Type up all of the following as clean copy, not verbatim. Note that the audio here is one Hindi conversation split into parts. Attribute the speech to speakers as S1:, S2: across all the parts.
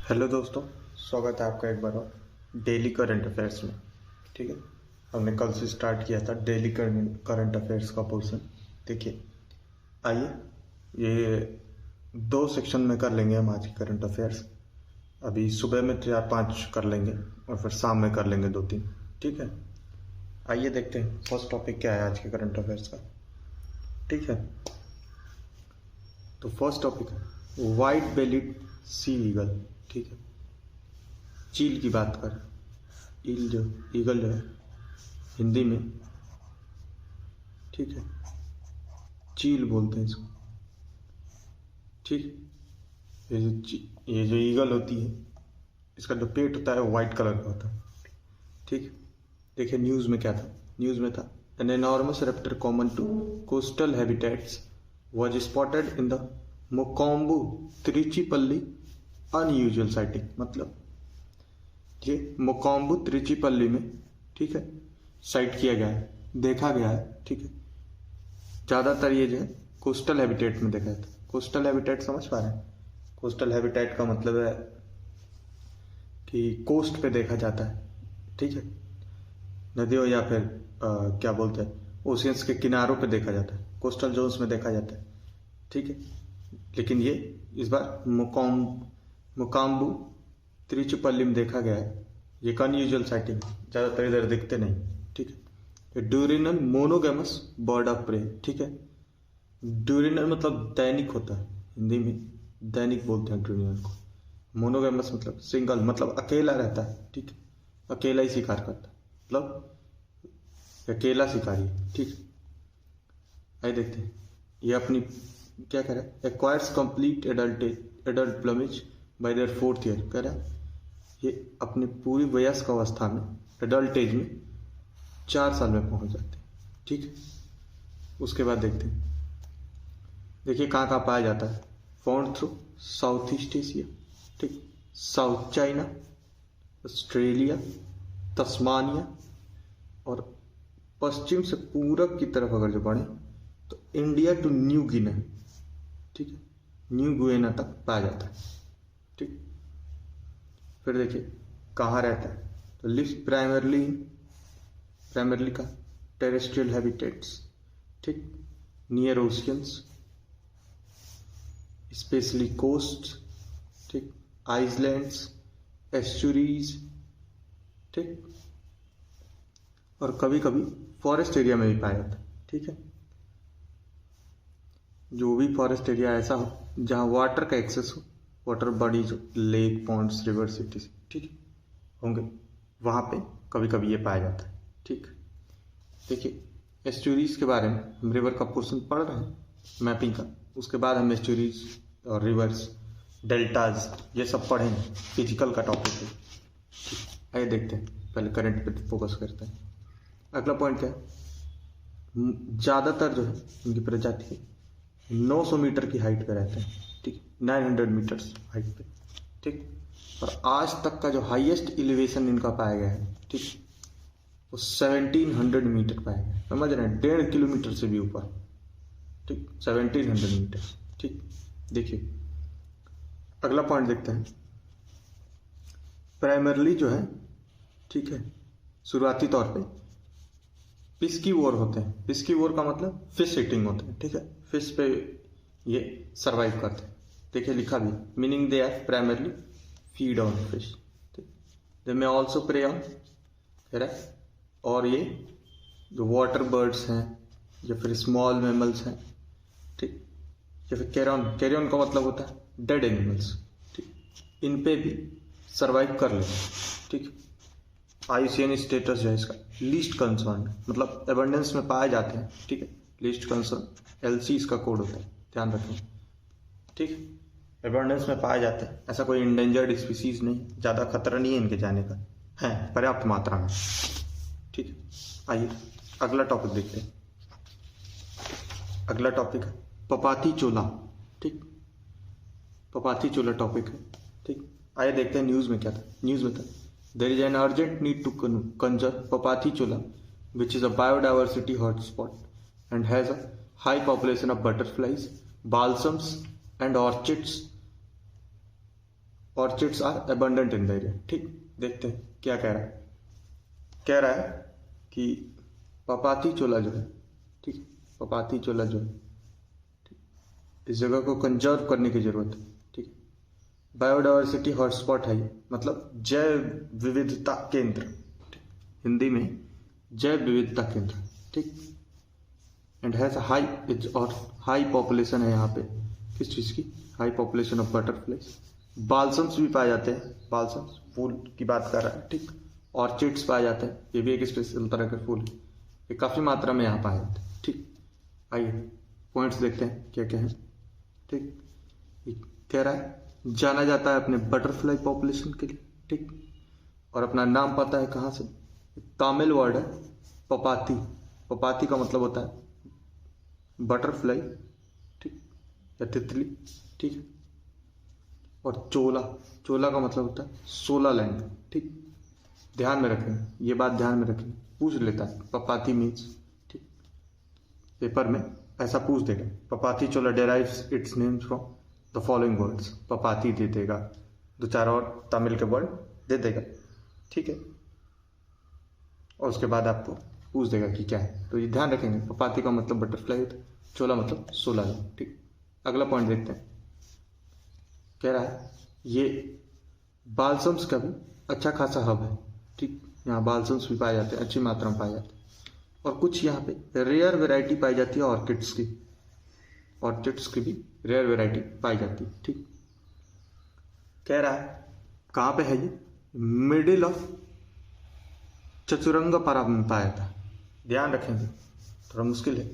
S1: हेलो दोस्तों, स्वागत है आपका एक बार और डेली करंट अफेयर्स में। ठीक है, हमने कल से स्टार्ट किया था डेली करंट अफेयर्स का पोर्शन। देखिए, आइए ये दो सेक्शन में कर लेंगे हम आज की करंट अफेयर्स। अभी सुबह में 4-5 कर लेंगे और फिर शाम में कर लेंगे 2-3। ठीक है, आइए देखते हैं फर्स्ट टॉपिक क्या है आज के करंट अफेयर्स का। ठीक है, तो फर्स्ट टॉपिक है वाइट बेलिड सी ईगल। ठीक है, चील की बात कर, ईगल जो है हिंदी में, ठीक है, चील बोलते हैं इसको। ठीक, ये जो ईगल होती है, इसका जो पेट होता है वो वाइट कलर का होता है। ठीक, देखिए न्यूज़ में क्या था। न्यूज़ में था an enormous raptor common to coastal habitats was spotted in the Mokkombu Trichipalli unusual sighting. मतलब ये मोकोम्बू त्रिचिपल्ली में, ठीक है, साइट किया गया है, देखा गया है। ठीक है, ज़्यादातर ये जो है कोस्टल हैबिटेट में देखा जाता है। कोस्टल हैबिटेट समझ पा रहे हैं? कोस्टल हैबिटेट का मतलब है कि कोस्ट पे देखा जाता है। ठीक है, नदियों या फिर क्या बोलते हैं, ओशियंस के किनारों पे देखा जाता है, कोस्टल जोन्स में देखा जाता है। ठीक है, लेकिन ये इस बार मोकाम्बू त्रिचुपल्ली में देखा गया है। ये एक अनयूजुअल साइटिंग, ज़्यादातर इधर दिखते नहीं। ठीक है, diurnal monogamous bird of pray. ठीक है, ड्यूरिनल मतलब दैनिक होता है, हिंदी में दैनिक बोलते हैं ड्यूरिनल को। मोनोगेमस मतलब सिंगल, मतलब अकेला रहता है। ठीक है, अकेला ही शिकार करता है, मतलब अकेला शिकारी। ठीक, आइए देखते हैं ये अपनी क्या कह रहा है। Acquires complete adult plumage bye there 4th year. कह रहा है ये अपनी पूरी वयस्क अवस्था में, एडल्ट एज में 4 साल में पहुंच जाते हैं। ठीक है, उसके बाद देखते हैं, देखिए कहाँ कहाँ पाया जाता है। Found through south east Asia, ठीक, साउथ चाइना, ऑस्ट्रेलिया, तस्मानिया, और पश्चिम से पूरब की तरफ अगर जो बढ़े तो इंडिया टू न्यू गिना, ठीक है, न्यू गुएना तक पाया जाता है। ठीक, फिर देखिए कहाँ रहता है, तो लिव्स प्राइमरली का टेरेस्ट्रियल हैबिटेट्स, ठीक, नियर ओशियंस, स्पेशली कोस्ट, ठीक, आइसलैंड्स, एस्चुरीज, ठीक, और कभी कभी फॉरेस्ट एरिया में भी पाया जाता है। ठीक है, जो भी फॉरेस्ट एरिया ऐसा हो जहाँ वाटर का एक्सेस हो, वाटर बॉडीज हो, लेक, पॉन्ड्स, रिवर, सिटीज, ठीक होंगे, वहाँ पे कभी कभी ये पाया जाता है। ठीक, देखिए एस्चुरीज के बारे में हम रिवर का पोर्शन पढ़ रहे हैं मैपिंग का, उसके बाद हम एस्चुरीज और रिवर्स, डेल्टाज, ये सब पढ़ेंगे, फिजिकल का टॉपिक है। ठीक, आइए देखते हैं, पहले करंट पे फोकस करते हैं। अगला पॉइंट क्या है, ज़्यादातर जो है इनकी प्रजाति 900 मीटर की हाइट पे रहते हैं। ठीक, 900 मीटर्स हाइट पे। ठीक, और आज तक का जो हाईएस्ट एलिवेशन इनका पाया गया है, ठीक, वो 1700 मीटर पाया गया। समझ रहे हैं, 1.5 किलोमीटर से भी ऊपर। ठीक, 1700 मीटर। ठीक, देखिए अगला पॉइंट देखते हैं। प्राइमरली जो है, ठीक है, शुरुआती तौर पे पिस्कीवोर होते हैं। पिस्कीवोर का मतलब फिश ईटिंग होते हैं। ठीक है, फिश पे ये सरवाइव करते हैं। देखिए लिखा भी, meaning they are primarily feed on fish. ठीक, दे में ऑल्सो प्रे ऑन, कह रहा है, और ये जो वाटर बर्ड्स हैं या फिर स्मॉल मैमल्स हैं, ठीक, या फिर कैरियन का मतलब होता है डेड एनिमल्स। ठीक, इन पे भी सरवाइव कर लेते हैं। ठीक, IUCN स्टेटस जो है इसका लीस्ट कंसर्न, मतलब एबंडेंस में पाए जाते हैं। ठीक है, लीस्ट कंसर्न LC इसका कोड होता है, ध्यान रखें। ठीक, एबंडेंस में पाए जाते हैं, ऐसा कोई इंडेंजर्ड स्पीसीज नहीं, ज़्यादा खतरा नहीं है इनके जाने का, है पर्याप्त मात्रा में। ठीक है, आइए अगला टॉपिक देखते हैं। अगला टॉपिक है पपाती चोला। ठीक, पपाती चोला टॉपिक है। ठीक, आइए देखते हैं न्यूज़ में क्या था। न्यूज़ में था there is an urgent need to conserve Papathi cholla, which is a biodiversity hotspot and has a high population of butterflies, balsams, and orchids orchids are abundant in the area. ठीक, देखते हैं क्या कह रहा है। कह रहा है कि पपाती चोला जो है, ठीक, पपाती चोला जो है, ठीक, इस जगह को कंजर्व करने की जरूरत है। ठीक, बायोडाइवर्सिटी हॉटस्पॉट है ये, मतलब जैव विविधता केंद्र, हिंदी में जैव विविधता केंद्र। ठीक, एंड हैज हाई और हाई पॉपुलेशन है यहाँ पे, किस चीज़ की? High population of butterflies. Balsams भी पाए जाते हैं, बाल्सम्स फूल की बात कर रहा है। ठीक, ऑर्चिड्स पाए जाते हैं, ये भी एक स्पेशल तरह के फूल है, ये काफ़ी मात्रा में यहाँ पाए जाते हैं। ठीक, आइए पॉइंट्स देखते हैं क्या क्या है। ठीक, ये कह रहा है जाना जाता है अपने बटरफ्लाई पॉपुलेशन के लिए। ठीक, और अपना नाम पता है कहाँ से? तमिल वर्ड है पपाती। पपाती का मतलब होता है बटरफ्लाई, ठीक, या तितली। ठीक है, और चोला, चोला का मतलब होता है सोला लैंड। ठीक, ध्यान में रखेंगे, ये बात ध्यान में रखेंगे, पूछ लेता है पपाती मीन्स। ठीक, पेपर में ऐसा पूछ देगा, Papathi Chola derives its name from the following words. Papathi दे देगा, दो चार और तमिल के वर्ड दे देगा। ठीक है, और उसके बाद आपको पूछ देगा कि क्या है, तो ये ध्यान रखेंगे। पपाती का मतलब बटरफ्लाई होता है, चोला मतलब सोला लैंड। ठीक, अगला पॉइंट देखते हैं। कह रहा है ये बाल्सम्स का भी अच्छा खासा हब है। ठीक, यहाँ बाल्सम्स भी पाए जाते हैं, अच्छी मात्रा में पाए जाते हैं, और कुछ यहाँ पे रेयर वैरायटी पाई जाती है ऑर्किड्स की। ऑर्चिड्स की भी रेयर वैरायटी पाई जाती है। ठीक, कह रहा है कहाँ पे है ये? मिडिल ऑफ चतुरंग परा में पाया था। ध्यान रखेंगे, थोड़ा मुश्किल है,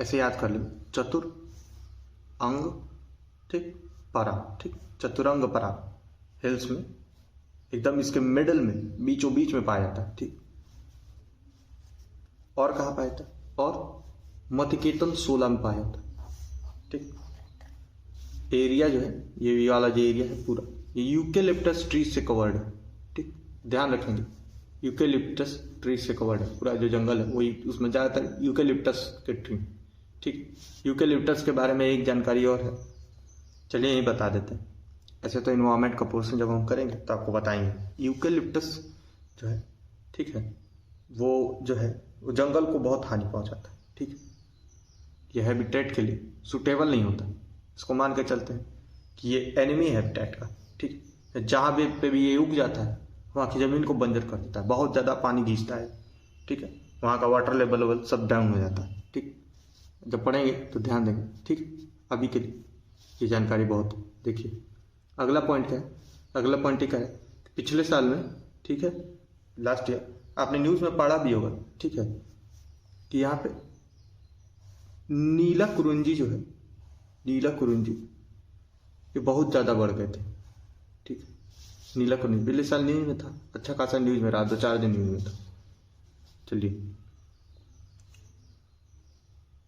S1: ऐसे याद कर लो, चतुर अंग, ठीक, परा। ठीक, चतुरंग परा हिल्स में एकदम इसके मिडल में, बीचों बीच में पाया जाता है। ठीक, और कहाँ पाया था? और मतिकेतन 16 में पाया था। ठीक, एरिया जो है, ये वाला जो एरिया है पूरा, ये यूकेलिप्टस ट्री से कवर्ड है। ठीक, ध्यान रखेंगे, यूकेलिप्टस ट्री से कवर्ड है पूरा जो जंगल है, वही उसमें ज़्यादातर यूकेलिप्टस के ट्री। ठीक, यूकेलिप्टस के बारे में एक जानकारी और है, चलिए यही बता देते हैं। ऐसे तो इन्वायरमेंट का पोर्शन जब हम करेंगे तो आपको बताएंगे। यूकेलिप्टस जो है, ठीक है, वो जो है वो जंगल को बहुत हानि पहुंचाता है। ठीक, ये हैबिटेट के लिए सुटेबल नहीं होता, इसको मान के चलते हैं कि ये एनिमी हैबिटेट का। ठीक, जहाँ पे भी ये उग जाता है वहाँ की ज़मीन को बंजर कर देता है, बहुत ज़्यादा पानी खींचता है। ठीक है, वहाँ का वाटर लेवल सब डाउन हो जाता है। ठीक, जब पढ़ेंगे तो ध्यान देंगे। ठीक, अभी के लिए ये जानकारी बहुत है। देखिए अगला पॉइंट क्या है? अगला पॉइंट क्या है? पिछले साल में, ठीक है, लास्ट ईयर आपने न्यूज़ में पढ़ा भी होगा, ठीक है, कि यहाँ पे नीला कुरुंजी जो है, नीला कुरुंजी ये बहुत ज़्यादा बढ़ गए थे। ठीक, नीला कुरुंजी पिछले साल न्यूज़ में था, अच्छा खासा न्यूज़ में रहा, 2-4 दिन न्यूज़ में था। चलिए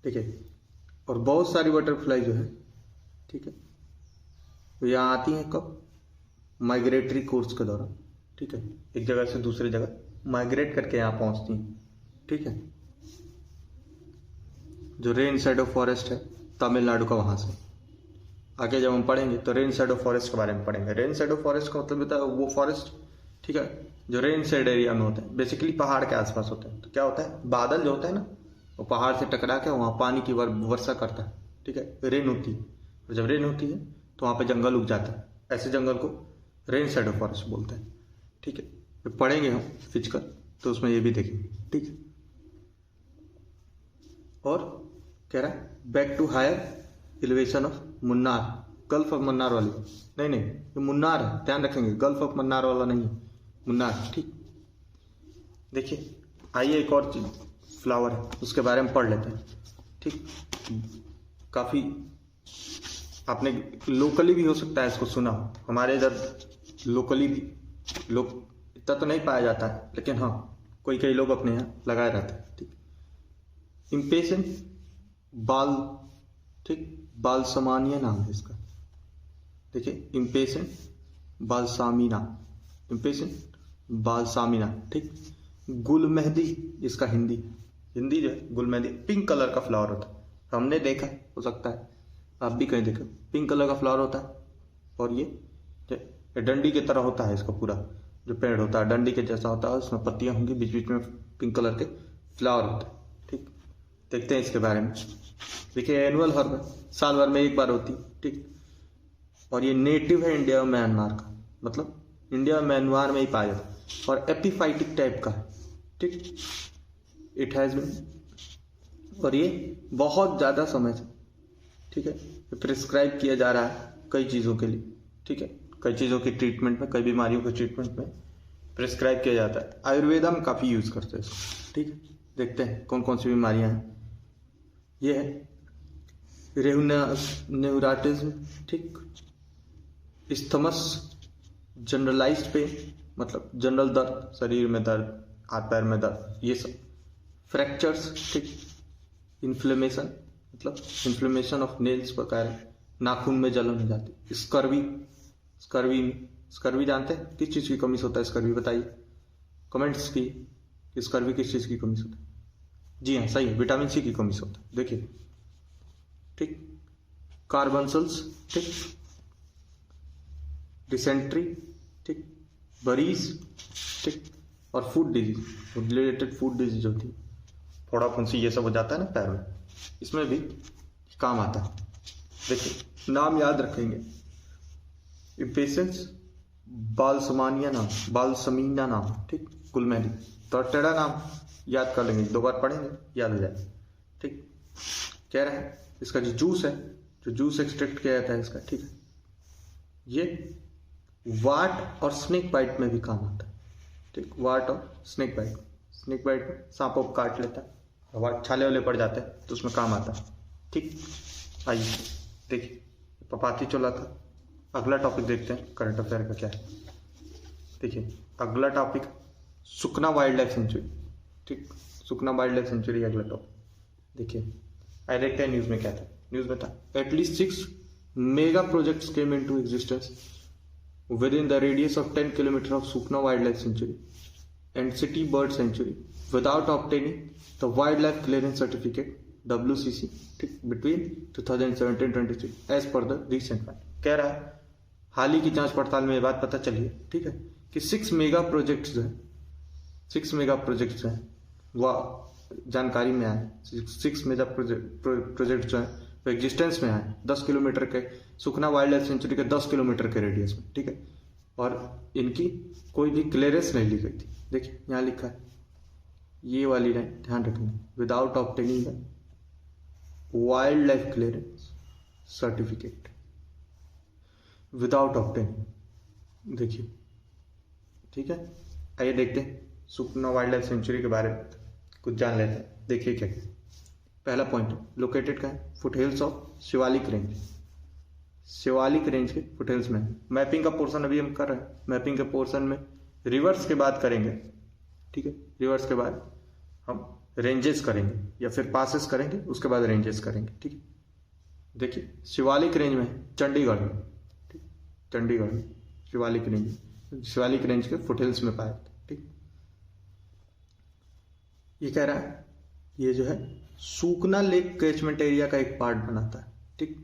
S1: देखिए, और बहुत सारी बटरफ्लाई जो है, ठीक है, तो यहाँ आती हैं कब? माइग्रेटरी कोर्स के दौरान। ठीक है, एक जगह से दूसरी जगह माइग्रेट करके यहाँ पहुँचती हैं। ठीक है, जो रेन शैडो फॉरेस्ट है तमिलनाडु का, वहाँ से आगे जब हम पढ़ेंगे तो रेन शैडो फॉरेस्ट के बारे में पढ़ेंगे। रेन शैडो फॉरेस्ट का मतलब होता है वो फॉरेस्ट, ठीक है, जो रेन शेड एरिया में होता है, बेसिकली पहाड़ के आसपास होता है। तो क्या होता है, बादल जो होता है ना, वो पहाड़ से टकरा के वहाँ पानी की वर्षा करता है। ठीक है, रेन होती है, और जब रेन होती है तो वहाँ पे जंगल उग जाता है, ऐसे जंगल को रेन शैडो फॉरेस्ट बोलते हैं। ठीक है, फिर पढ़ेंगे हम फिजिकल तो उसमें ये भी देखेंगे। ठीक है, और कह रहा है back to higher elevation of Munnar, gulf of Mannar वाली, नहीं ये मुन्नार है, ध्यान रखेंगे, गल्फ ऑफ मन्नार वाला नहीं है, मुन्नार। ठीक, देखिए आइए एक और चीज फ्लावर है उसके बारे में पढ़ लेते हैं। ठीक, काफ़ी आपने लोकली भी हो सकता है इसको सुना हो, हमारे इधर लोकली भी लोग इतना तो नहीं पाया जाता है, लेकिन हाँ कई लोग अपने यहाँ लगाए रहते हैं। ठीक, इम्पेशेंट बाल, ठीक, बालसमानिया नाम है इसका। देखिए इम्पेशेंट बालसामिना, इम्पेशेंट बालसामिना। ठीक, गुल मेहंदी इसका हिंदी जो है, गुल मेहंदी पिंक कलर का फ्लावर होता है, हमने देखा, हो सकता है आप भी कहीं देखा, पिंक कलर का फ्लावर होता है, और ये ये डंडी की तरह होता है, इसका पूरा जो पेड़ होता है डंडी के जैसा होता है, उसमें पत्तियां होंगी, बीच बीच में पिंक कलर के फ्लावर होते हैं। ठीक, देखते हैं इसके बारे में। देखिए एनुअल हर्ब है, साल भर में एक बार होती है। ठीक, और ये नेटिव है इंडिया और म्यांमार का, मतलब इंडिया और म्यांमार में ही पाया जाता है और एपिफाइटिक टाइप का है। ठीक, इट हैज बीन, और ये बहुत ज़्यादा समय से, ठीक है, प्रिस्क्राइब किया जा रहा है कई चीज़ों के लिए। ठीक है, कई चीज़ों की ट्रीटमेंट में, कई बीमारियों के ट्रीटमेंट में प्रिस्क्राइब किया जाता है। आयुर्वेदा में काफ़ी यूज़ करते हैं इसको। ठीक है, देखते हैं कौन कौन सी बीमारियां हैं। ये है न्यूराटिज्म, ठीक, इस्थमस, जनरलाइज्ड पेन, मतलब जनरल दर्द, शरीर में दर्द, हाथ पैर में दर्द, ये सब। फ्रैक्चर्स, ठीक, इन्फ्लेमेशन, मतलब इन्फ्लेमेशन ऑफ नेल्स पर कारण नाखून में जलन हो जाती। स्कर्वी, स्कर्वी जानते हैं किस चीज़ की कमी से होता है स्कर्वी, बताइए कमेंट्स की। स्कर्वी किस चीज़ की कमी से होता है? जी हाँ, सही है, विटामिन सी की कमी से होता है। देखिए, ठीक, कार्बनसल्स, ठीक, डिसेंट्री, ठीक, बरीज, ठीक, और food disease, related food disease होती है, फोड़ा फुंसी ये सब हो जाता है ना पैर में, इसमें भी काम आता है। देखिए नाम याद रखेंगे, इम्पेशेंस, बाल्समीना नाम, ठीक, कुलमेली, तो टेढ़ा नाम याद कर लेंगे, 2 बार पढ़ेंगे याद हो जाए। ठीक, कह रहा है इसका जो जूस है, जो जूस एक्सट्रैक्ट किया जाता है इसका, ठीक है, ये वाट और स्नेक बाइट में भी काम आता है। ठीक, वाट और स्नेक बाइट में सांप वाप काट लेता है, वाट छाले वाले पड़ जाते हैं तो उसमें काम आता है। ठीक, आइए देखिए पपाती चला था। अगला टॉपिक देखते हैं करंट अफेयर का क्या है। देखिए अगला टॉपिक सुकना वाइल्ड लाइफ सेंचुरी। ठीक, सुकना वाइल्ड लाइफ सेंचुरी अगला टॉपिक। देखिए आई देखते हैं न्यूज़ में क्या था। न्यूज़ में था at least 6 mega projects came into existence within the radius of 10 kilometers of Sukna Wildlife Sanctuary and City Bird Sanctuary without obtaining the Wildlife Clearance Certificate WCC between 2017-23 as per the recent one। कह रहा है हाल ही की जांच पड़ताल में ये बात पता चली है, ठीक है, कि 6 मेगा प्रोजेक्ट्स हैं, वह जानकारी में आए। 6 मेगा प्रोजेक्ट जो है वो एग्जिस्टेंस में आए 10 किलोमीटर के, सुखना वाइल्ड लाइफ सेंचुरी के 10 किलोमीटर के रेडियस में। ठीक है, और इनकी कोई भी क्लियरेंस नहीं ली गई थी। देखिए यहाँ लिखा है, ये वाली लाइन ध्यान रखना, without obtaining the wild life clearance certificate, without obtaining. देखिए ठीक है, आइए देखते हैं सुखना वाइल्ड लाइफ सेंचुरी के बारे में कुछ जान लेते हैं। देखिए क्या क्या। पहला पॉइंट लोकेटेड का है foothills of Shivalik range, Shivalik range के फुटहिल्स में। मैपिंग का पोर्शन अभी हम कर रहे हैं, मैपिंग के पोर्शन में रिवर्स के बाद करेंगे। ठीक है, रिवर्स के बाद हम रेंजेस करेंगे या फिर पासेस करेंगे, उसके बाद रेंजेस करेंगे। ठीक है, देखिए शिवालिक रेंज में चंडीगढ़ में, ठीक, चंडीगढ़ में शिवालिक रेंज के फुटहिल्स में पाया। ठीक, ये कह रहा है ये जो है सूकना लेक कैचमेंट एरिया का एक पार्ट बनाता है। ठीक,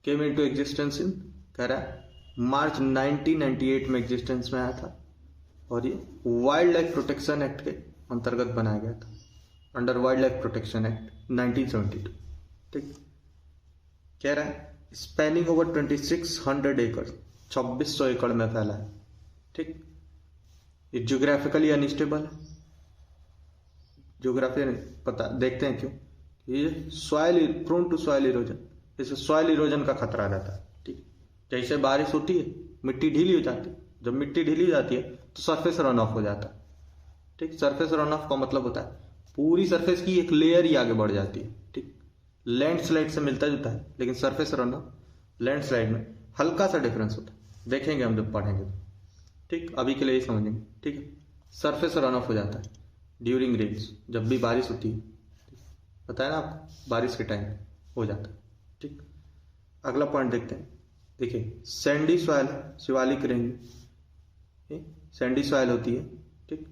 S1: केम इनटू एग्जिस्टेंस इन, कह रहा है मार्च 1998 में एग्जिस्टेंस में आया था और ये वाइल्ड लाइफ प्रोटेक्शन एक्ट के अंतर्गत बनाया गया था, under wild life protection act 1972। ठीक, कह रहा है स्पैनिंग ओवर 2600 एकड़, 2600 एकड़ में फैला है। ठीक, ये ज्योग्राफिकली अनस्टेबल है, ज्योग्राफी पता देखते हैं क्यों, ये soil prone to soil erosion, इसे सॉइल इरोजन का खतरा रहता है। ठीक, जैसे बारिश होती है मिट्टी ढीली हो जाती है, जब मिट्टी ढीली हो जाती है तो सरफेस रन ऑफ हो जाता है। ठीक, सरफेस रन ऑफ का मतलब होता है पूरी सरफेस की एक लेयर ही आगे बढ़ जाती है। ठीक, लैंडस्लाइड से मिलता जुलता है, लेकिन सरफेस रन ऑफ लैंडस्लाइड में हल्का सा डिफरेंस होता है, देखेंगे हम जब पढ़ेंगे। ठीक, अभी के लिए ये समझेंगे। ठीक है, सरफेस रन ऑफ हो जाता है ड्यूरिंग रेन्स, जब भी बारिश होती है, बताया ना आपको, बारिश के टाइम हो जाता है। ठीक, अगला पॉइंट देखते हैं। देखिए Sandy soil, Shivalik range Sandy soil होती है। ठीक,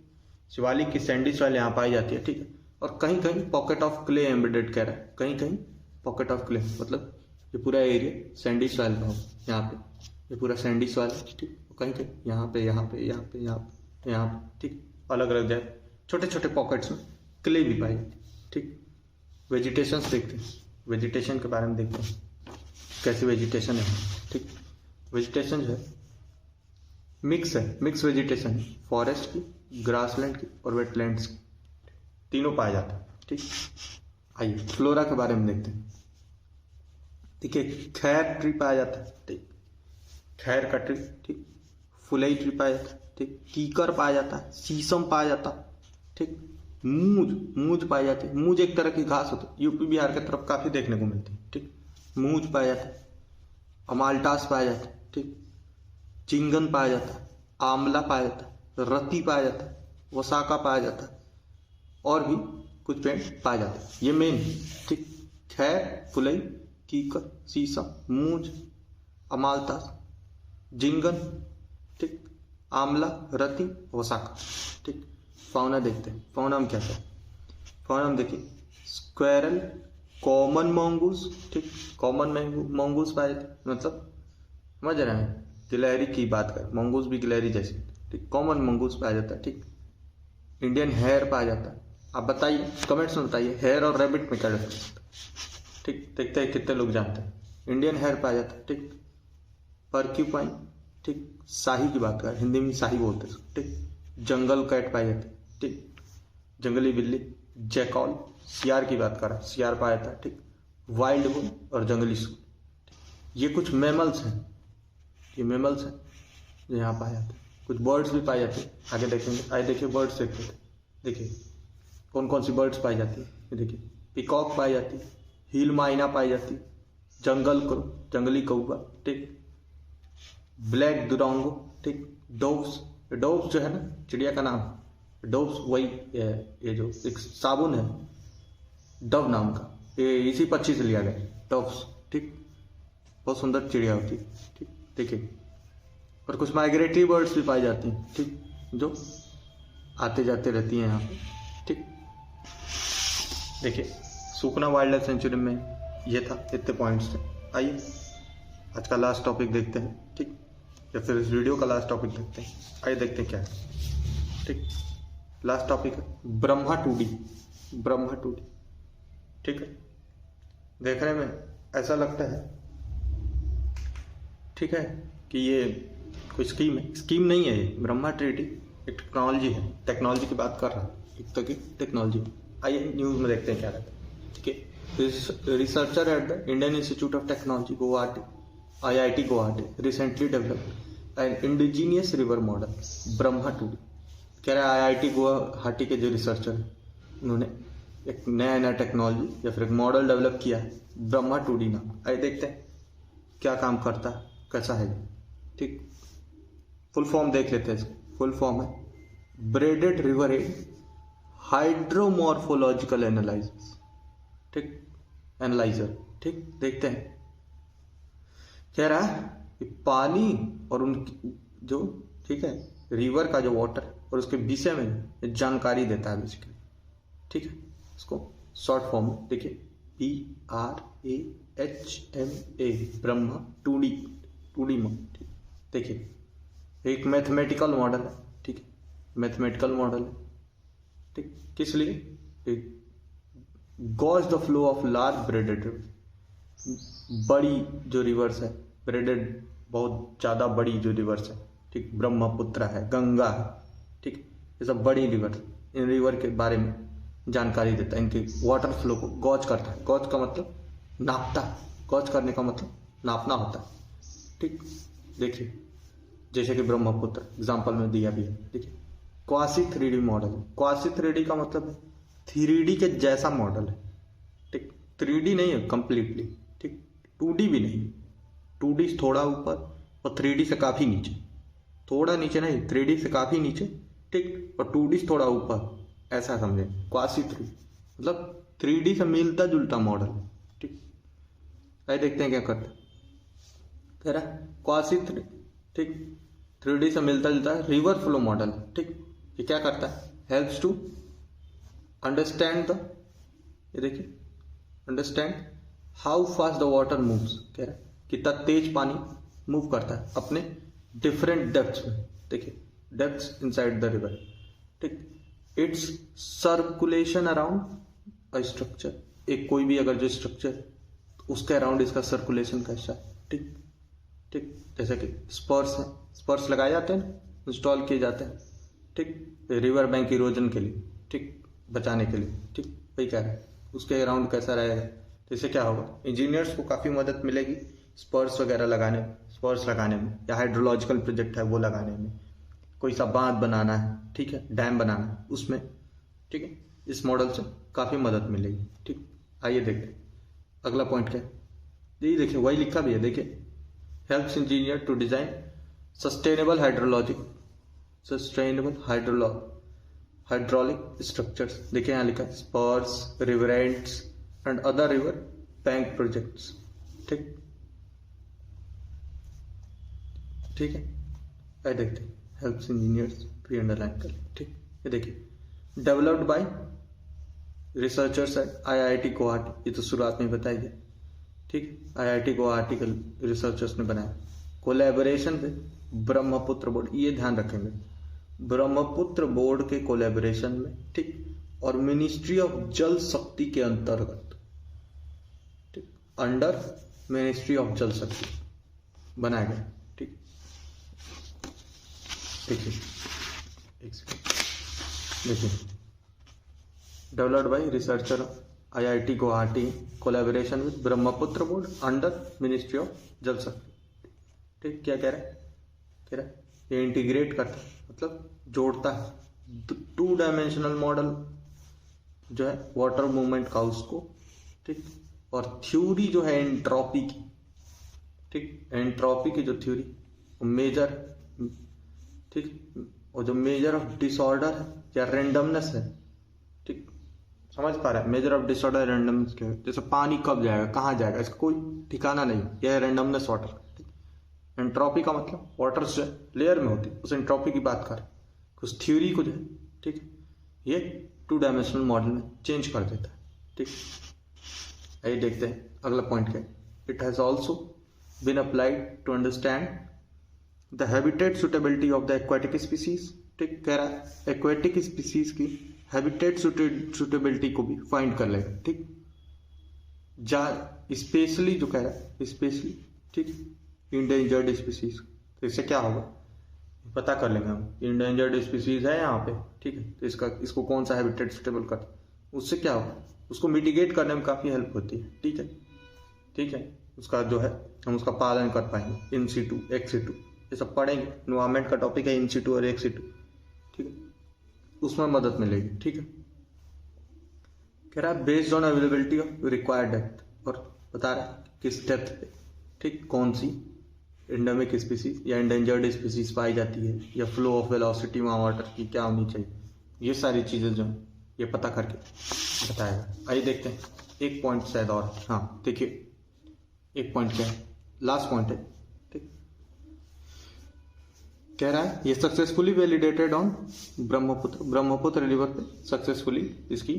S1: शिवालिक की सैंडी सॉइल यहाँ पाई जाती है। ठीक है, और कहीं कहीं पॉकेट ऑफ क्ले एम्बेडेड कह रहा है, कहीं कहीं पॉकेट ऑफ क्ले, मतलब ये पूरा एरिया सैंडी सॉइल का हो, यहाँ पे ये पूरा सैंडी सॉइल है। ठीक, कहीं के यहाँ पे यहाँ पे यहाँ पे यहाँ पे यहाँ पे, ठीक, अलग अलग जाए छोटे छोटे पॉकेट्स में क्ले भी पाई जाती, ठीक। वेजिटेशंस देखते हैं, वेजिटेशन के बारे में देखते हैं कैसी वेजिटेशन है, ठीक। वेजिटेशन जो है मिक्स है, मिक्स वेजिटेशन है, फॉरेस्ट की, ग्रासलैंड की और वेटलैंड्स की, तीनों पाए जाते हैं, ठीक। आइए फ्लोरा के बारे में देखते हैं। देखिए खैर ट्री पाया जाता है, ठीक, खैर का ट्री, ठीक। फुलई ट्री पाया जाता है, ठीक। कीकर पाया जाता है, शीशम पाया जाता है, ठीक। मूज पाई जाती है, मूज एक तरह की घास होती है, यूपी बिहार की तरफ काफी देखने को मिलती है, ठीक। मूज पाया जाता है, अमाल्टास पाया जाता है, ठीक। चिंगन पाया जाता है, आंवला पाया जाता है, रति पाया जाता है, वसाका पाया जाता है और भी कुछ पेड़ पाए जाते हैं। ये मेन, ठीक। खैर, फुलई, कीकर, शीशम, मूज, अमाल्टास, जिंगन, ठीक, आंवला, रति, वसाका, ठीक। फाउना देखते हैं, फाउना में क्या है? फाउना में देखिए स्क्वेरल, कॉमन मंगूस, ठीक, कॉमन मंगूस पाए जाते, मतलब समझ रहे हैं, गिलहरी की बात कर, मंगूस भी गिलहरी जैसे, ठीक। कॉमन मंगूस पाया जाता है, ठीक। इंडियन हेयर पाया जाता है। आप बताइए कमेंट्स में, बताइए हेयर और रैबिट में क्या डिफरेंस है, ठीक। देखते हैं कितने लोग जानते हैं। इंडियन हेयर पाया जाता है, ठीक। पर्क्यूपाइन, ठीक, शाही की बात कर, हिंदी में शाही बोलते हैं, ठीक। जंगल कैट पाई जाती है, ठीक। जंगली बिल्ली, जैकॉल, सियार की बात कर रहा है, सियार पाया जाता है, ठीक। वाइल्ड बुल और जंगली सूर, ये कुछ मैमल्स हैं, ये मैमल्स हैं जो यहाँ पाए जाते हैं। कुछ बर्ड्स भी पाए जाते हैं, आगे देखेंगे। आइए देखिए बर्ड्स देखते हैं, देखिए कौन कौन सी बर्ड्स पाई जाती है। ये देखिए पिकॉक पाई जाती है, हिल माइना पाई जाती है, जंगल क्रो, जंगली कौवा, ठीक। ब्लैक दुरांगो, ठीक। डोव्स, डोव्स जो है ना चिड़िया का नाम, डोव्स वही ये जो एक साबुन है डव नाम का, ये इसी पक्षी से लिया गया, डोव्स, ठीक। बहुत सुंदर चिड़िया होती है, ठीक। देखिए और कुछ माइग्रेटरी बर्ड्स भी पाई जाती हैं, ठीक, जो आते जाते रहती हैं यहाँ पे, ठीक। देखिए सुकना वाइल्ड लाइफ सेंचुरी में ये था, इतने पॉइंट्स थे। आइए आज का लास्ट टॉपिक देखते हैं, ठीक, या फिर इस वीडियो का लास्ट टॉपिक देखते हैं। आइए देखते हैं क्या है, ठीक। लास्ट टॉपिक है ब्रह्मा 2D, ब्रह्मा 2D, ठीक है। देखने में ऐसा लगता है, ठीक है, कि ये कोई स्कीम है, स्कीम नहीं है ये। ब्रह्मा 2D एक टेक्नोलॉजी है, टेक्नोलॉजी की बात कर रहा है, एक तरह की टेक्नोलॉजी। आइए न्यूज़ में देखते हैं क्या रहता है, ठीक है। Researcher at the Indian institute of technology Guwahati, IIT Guwahati recently developed N indigenous river model Brahma 2D। कह रहा है IIT गुवाहाटी के जो रिसर्चर हैं उन्होंने एक नया टेक्नोलॉजी या फिर एक मॉडल डेवलप किया है, ब्रह्मा 2D नाम। आइए देखते हैं क्या काम करता है, कैसा है, ठीक। फुल फॉर्म देख लेते हैं इसको। फुल फॉर्म है ब्रेडेड रिवर हेड हाइड्रोमॉर्फोलॉजिकल एनालाइजर, ठीक, एनालाइजर, ठीक। देखते हैं कह रहा है कि पानी और उनकी जो, ठीक है, रिवर का जो वाटर और उसके विषय में जानकारी देता है बेसिकली, ठीक है। इसको शॉर्ट फॉर्म में देखिए BRAHMA, ब्रह्मा 2D में, ठीक। देखिए एक मैथमेटिकल मॉडल है, ठीक है, मैथमेटिकल मॉडल है, ठीक। किस लिए? Cause the flow of large braided river, बड़ी जो रिवर्स है, ब्रेडेड बहुत ज़्यादा बड़ी जो रिवर्स है, ठीक। ब्रह्मपुत्र है, गंगा है, ठीक। ये सब बड़ी रिवर, इन रिवर के बारे में जानकारी देता है, इनके वाटर फ्लो को गॉज करता है। गॉज का मतलब नापता है, गॉज करने का मतलब नापना होता है, ठीक। देखिए जैसे कि ब्रह्मपुत्र एग्जाम्पल में दिया भी है, देखिए क्वासी 3D मॉडल है। क्वासी 3D का मतलब है 3D के जैसा मॉडल है, ठीक। 3D नहीं है कंप्लीटली, ठीक। 2D भी नहीं, 2D थोड़ा ऊपर और 3D से काफ़ी नीचे, थोड़ा नीचे नहीं, 3D से काफ़ी नीचे, ठीक, और 2D थोड़ा ऊपर, ऐसा समझे। क्वासी 3 मतलब 3D से मिलता जुलता मॉडल, ठीक। आइए देखते हैं क्या करता है। कह रहा है क्वासी 3, ठीक, 3D से मिलता जुलता है रिवर फ्लो मॉडल, ठीक। ये क्या करता है? हेल्प्स टू अंडरस्टैंड द, ये देखिए understand how fast the water moves. कह रहा है कितना तेज पानी मूव करता है अपने डिफरेंट डेप्थ्स में, देखिए डेप्थ्स इनसाइड द रिवर, ठीक। It's circulation around a structure, एक कोई भी अगर जो स्ट्रक्चर उसके अराउंड इसका सर्कुलेशन कैसा है, ठीक ठीक। जैसे कि स्पर्स हैं, स्पर्स लगाए जाते हैं, इंस्टॉल किए जाते हैं, ठीक, रिवर बैंक इरोजन के लिए, ठीक, बचाने के लिए, ठीक। वही कह रहा है उसके अराउंड कैसा रहेगा। तो इससे क्या होगा, इंजीनियर्स को काफ़ी मदद मिलेगी स्पर्स वगैरह लगाने, स्पर्स लगाने में, या हाइड्रोलॉजिकल प्रोजेक्ट है वो लगाने में, कोई सा बांध बनाना है, ठीक है, डैम बनाना है उसमें, ठीक है। इस मॉडल से काफ़ी मदद मिलेगी, ठीक। आइए देखते हैं अगला पॉइंट क्या है। यही देखिए वही लिखा भी है, देखिए helps engineer to design sustainable hydraulic structures. देखिए यहाँ लिखा है spurs, revetments and other river bank projects, ठीक ठीक है। आइए देखते हैं हेल्प्स इंजीनियर्स, प्री अंडरलाइन कर, ठीक। ये देखिए developed by researchers at IIT Guwahati, ये तो शुरुआत में बताई गई, ठीक। IIT गुवाहाटी के रिसर्चर्स ने बनाया, कोलैबोरेशन विद ब्रह्मपुत्र बोर्ड, ये ध्यान रखेंगे ब्रह्मपुत्र बोर्ड के कोलैबोरेशन में, ठीक, और मिनिस्ट्री ऑफ जल शक्ति के अंतर्गत, ठीक, अंडर मिनिस्ट्री ऑफ जल शक्ति बनाया गया, ठीक। देखिए एक सेकंड, देखिए developed bye researcher IIT Guwahati collaboration with Brahmaputra board under ministry of जल शक्ति, ठीक। क्या कह रहा है, कह रहा है ये इंटीग्रेट करता है, मतलब जोड़ता है 2 डायमेंशनल मॉडल जो है वाटर मूवमेंट का उसको, ठीक, और थ्योरी जो है एंट्रोपी की, ठीक, एंट्रोपी की जो थ्योरी मेजर, ठीक, और जो मेजर ऑफ डिसऑर्डर है या रेंडमनेस है, ठीक, समझ पा रहा है, मेजर ऑफ डिसऑर्डर रेंडमनेस क्या है, जैसे पानी कब जाएगा कहाँ जाएगा इसका कोई ठिकाना नहीं, यह है रेंडमनेस वाटर, ठीक। एंट्रोपी का मतलब वाटर जो लेयर में होती है उस एंट्रोपी की बात करें, उस थ्योरी को जो है, ठीक, ये 2 डायमेंशनल मॉडल में चेंज कर देता है, ठीक। आइए देखते हैं अगला पॉइंट क्या है। It has also been applied to understand the habitat suitability of the aquatic species, ठीक। कह रहा है एक्वाटिक स्पीसीज की हैबिटेट सुटेबिलिटी को भी फाइंड कर लेगा, ठीक। जा स्पेशली जो कह रहा है स्पेशली, ठीक, इंडेंजर्ड स्पीसीज, तो इससे क्या होगा पता कर लेंगे हम, इंडेंजर्ड स्पीसीज है यहाँ पे, ठीक है, तो इसको कौन सा हैबिटेट सुटेबल करता है, उससे क्या होगा उसको मिटिगेट करने में काफ़ी हेल्प होती है, ठीक है, ठीक है। उसका जो है हम उसका पालन कर पाएंगे, इन सीटू एक्स सीटू ये सब पढ़ेंगे, एनवायरमेंट का टॉपिक है इन सीटू और एक्स सीटू, ठीक है, उसमें मदद मिलेगी, ठीक है। कह रहा है based on availability of required depth, और बता रहा है किस डेप्थ पे, ठीक, कौन सी एंडेमिक स्पीसीज या एंडेंजर्ड स्पीसीज पाई जाती है, या फ्लो ऑफ वेलोसिटी वहाँ वाटर की क्या होनी चाहिए, ये सारी चीज़ें जो है ये पता करके बताएगा। आइए देखते हैं एक पॉइंट शायद और, हाँ देखिए एक पॉइंट क्या है, लास्ट पॉइंट है, ठीक। कह रहा है ये successfully validated on Brahmaputra river पे सक्सेसफुली इसकी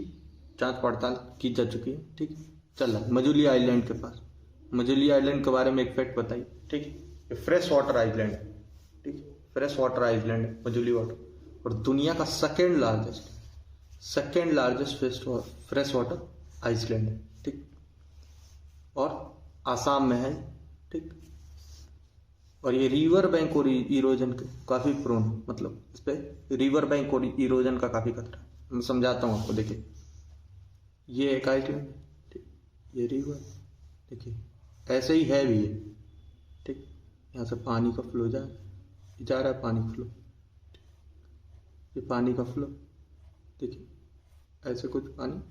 S1: जांच पड़ताल की जा चुकी है, ठीक। चल रहा है मजुली आइलैंड के पास, मजुली आइलैंड के बारे में एक फैक्ट बताइए, ठीक। ये फ्रेश वाटर आइलैंड है, ठीक, फ्रेश वाटर आइलैंड है मजुली वाटर, और दुनिया का second largest fresh water island है, ठीक, और आसाम में है, ठीक। और ये रिवर बैंक और इरोजन के काफ़ी प्रोन, मतलब इस पर रिवर बैंक और इरोजन का काफ़ी खतरा है। मैं समझाता हूँ आपको, देखिए ये एक आइलैंड, ठीक, ये रिवर देखिए ऐसे ही है भी ये, ठीक, यहाँ से पानी का फ्लो जा रहा है पानी फ्लो, ये पानी का फ्लो देखिए ऐसे कुछ पानी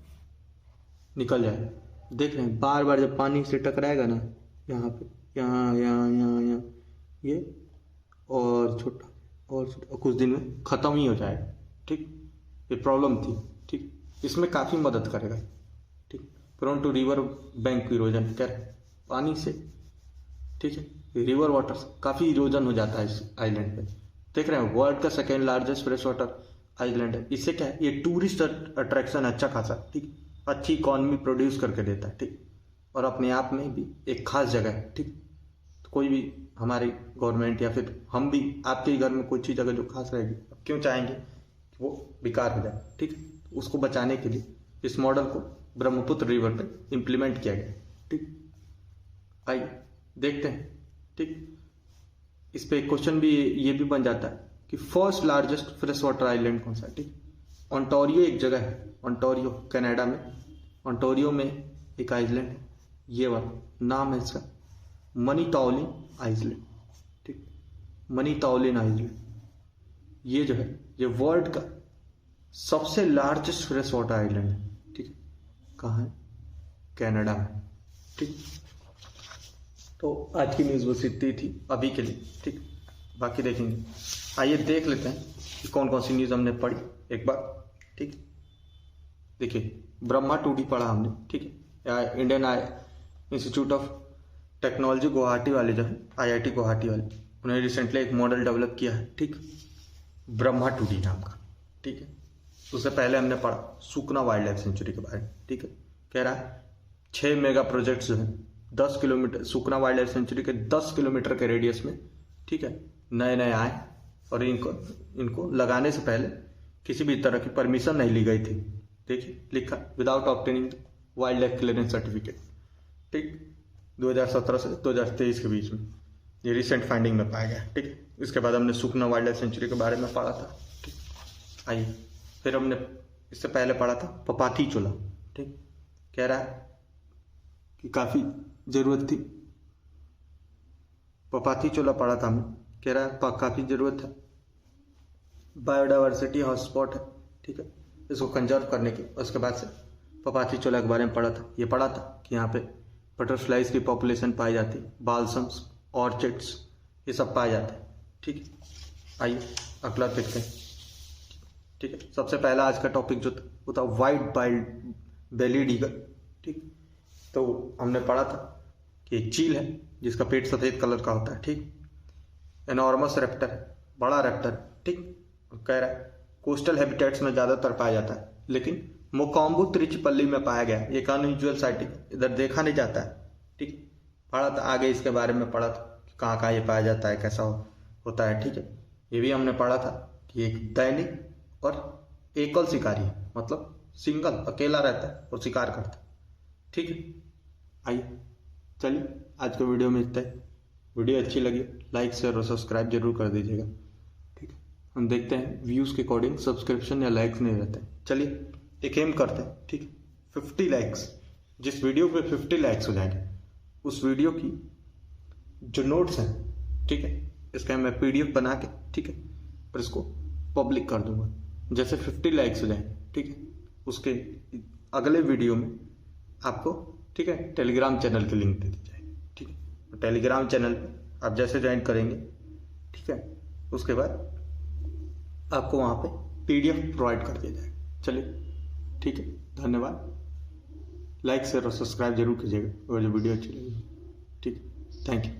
S1: निकल जाएगा, देख रहे हैं बार बार जब पानी से टकराएगा ना, यहाँ पे यहाँ ये और छोटा और कुछ दिन में ख़त्म ही हो जाएगा, ठीक। ये प्रॉब्लम थी, ठीक, इसमें काफ़ी मदद करेगा, ठीक। Prone to river bank erosion, क्या पानी से, ठीक है, रिवर वाटर से काफ़ी इरोजन हो जाता है इस आइलैंड पे, देख रहे हैं वर्ल्ड का second largest fresh water island है। इससे क्या है ये टूरिस्ट अट्रैक्शन अच्छा खासा, ठीक, अच्छी इकॉनमी प्रोड्यूस करके देता है, ठीक, और अपने आप में भी एक खास जगह है, ठीक। तो कोई भी हमारी गवर्नमेंट या फिर हम भी आपके ही घर में कोई चीज़ अगर जो खास रहेगी, क्यों चाहेंगे कि वो बेकार हो जाए, ठीक है। उसको बचाने के लिए इस मॉडल को ब्रह्मपुत्र रिवर पे इम्प्लीमेंट किया गया, ठीक। आइए देखते हैं, ठीक। इस पे एक क्वेश्चन भी ये भी बन जाता है कि first largest fresh water island कौन सा है, ठीक। ओंटारियो एक जगह है, ओंटारियो कनाडा में, ओंटारियो में एक आइलैंड है, ये वाला नाम है इसका मनीटॉलिन आइलैंड, ठीक। मनीटॉलिन आइलैंड ये जो है ये वर्ल्ड का सबसे लार्जेस्ट फ्रेश वाटर आइलैंड है, ठीक है। कहाँ है? कनाडा में, ठीक। तो आज की न्यूज़ बस इतनी थी अभी के लिए, ठीक। बाकी देखेंगे। आइए देख लेते हैं कि कौन कौन सी न्यूज़ हमने पढ़ी एक बार, ठीक। देखिए ब्रह्मा 2D पढ़ा हमने, ठीक है। Indian institute of technology Guwahati वाले जो है, IIT गुवाहाटी वाले, उन्होंने रिसेंटली एक मॉडल डेवलप किया है, ठीक, ब्रह्मा 2D नाम का, ठीक है। उससे पहले हमने पढ़ा सुकना वाइल्ड लाइफ सेंचुरी के बारे में, ठीक है। कह रहा है 6 मेगा प्रोजेक्ट्स जो है 10 किलोमीटर, सुकना वाइल्ड लाइफ सेंचुरी के 10 किलोमीटर के रेडियस में, ठीक है, नए नए आए और इनको लगाने से पहले किसी भी तरह की परमिशन नहीं ली गई थी। देखिए लिखा without obtaining wild life clearance certificate, ठीक। 2017 से 2023 के बीच में ये रिसेंट फाइंडिंग में पाया गया, ठीक। इसके बाद हमने सुकना वाइल्ड लाइफ सेंचुरी के बारे में पढ़ा था, ठीक। आइए फिर हमने इससे पहले पढ़ा था पपाथी चोला, ठीक। कह रहा है कि काफ़ी ज़रूरत थी, पपाथी चोला पढ़ा था हमने, कह रहा है काफ़ी ज़रूरत है, बायोडाइवर्सिटी हॉटस्पॉट है, ठीक है, इसको कंजर्व करने की। उसके बाद से पपाथी चोला के बारे में पढ़ा था, ये पढ़ा था कि यहाँ पे बटरफ्लाइज की पॉपुलेशन पाई जाती है, बाल्सम्स, ऑर्चिड्स, ये सब पाए जाते हैं, ठीक है। आइए अगला देखते हैं, ठीक है। सबसे पहला आज का टॉपिक जो था वो था वाइट बाइल्ड बेलीड ईगल, ठीक। तो हमने पढ़ा था कि एक चील है जिसका पेट सफ़ेद कलर का होता है, ठीक। एनॉर्मस रेप्टर है, बड़ा रेप्टर, ठीक। कह रहा है कोस्टल हैबिटेट्स में ज़्यादातर पाया जाता है, लेकिन मोकोम्बू त्रिचिपल्ली में पाया गया है, एक अनयूजुअल साइटिंग, इधर देखा नहीं जाता है, ठीक। पढ़ा था आगे इसके बारे में, पढ़ा था कहाँ कहाँ ये पाया जाता है, कैसा होता है, ठीक है। ये भी हमने पढ़ा था कि एक दैनिक और एकल शिकारी है, मतलब सिंगल अकेला रहता है और शिकार करता है, ठीक है। आइए चलिए आज के वीडियो में इतना ही। वीडियो अच्छी लगी लाइक शेयर और सब्सक्राइब जरूर कर दीजिएगा, ठीक है। हम देखते हैं व्यूज़ के अकॉर्डिंग सब्सक्रिप्शन या लाइक्स नहीं रहते हैं। चलिए एक एम करते हैं, ठीक है, 50 लाइक्स। जिस वीडियो पे 50 लाइक्स हो जाएंगे उस वीडियो की जो नोट्स हैं, ठीक है, इसका मैं PDF बना के, ठीक है, और इसको पब्लिक कर दूंगा। जैसे 50 लाइक्स हो जाएंगे, ठीक है, उसके अगले वीडियो में आपको, ठीक है, टेलीग्राम चैनल की लिंक दे दी जाएगी, ठीक है। टेलीग्राम चैनल पे आप जैसे ज्वाइन करेंगे, ठीक है, उसके बाद आपको वहाँ पे PDF प्रोवाइड कर दिया जाएगा। चलिए ठीक है, धन्यवाद। लाइक शेयर और सब्सक्राइब जरूर कीजिएगा अगर जो वीडियो अच्छी लगी, ठीक है। Thank you.